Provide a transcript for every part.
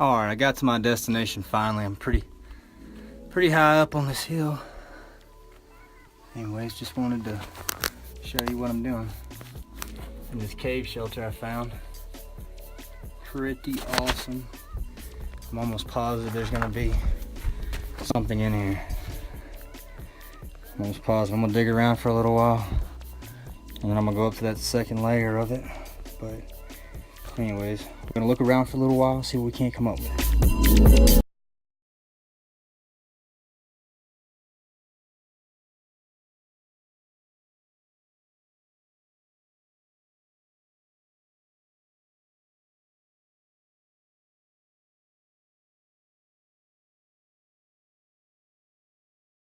Alright, I got to my destination finally. I'm pretty high up on this hill. Anyways, just wanted to show you what I'm doing. In this cave shelter I found. Pretty awesome. I'm almost positive there's gonna be something in here. I'm almost positive. I'm gonna dig around for a little while. And then I'm gonna go up to that second layer of it. But anyways, we're gonna look around for a little while, see what we can't come up with.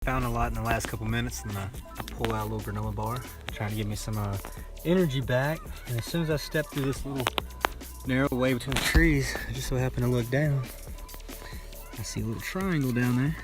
Found a lot in the last couple minutes, and I pull out a little granola bar, trying to give me some energy back. And as soon as I step through this little narrow way between the trees, I just so happen to look down. I see a little triangle down there.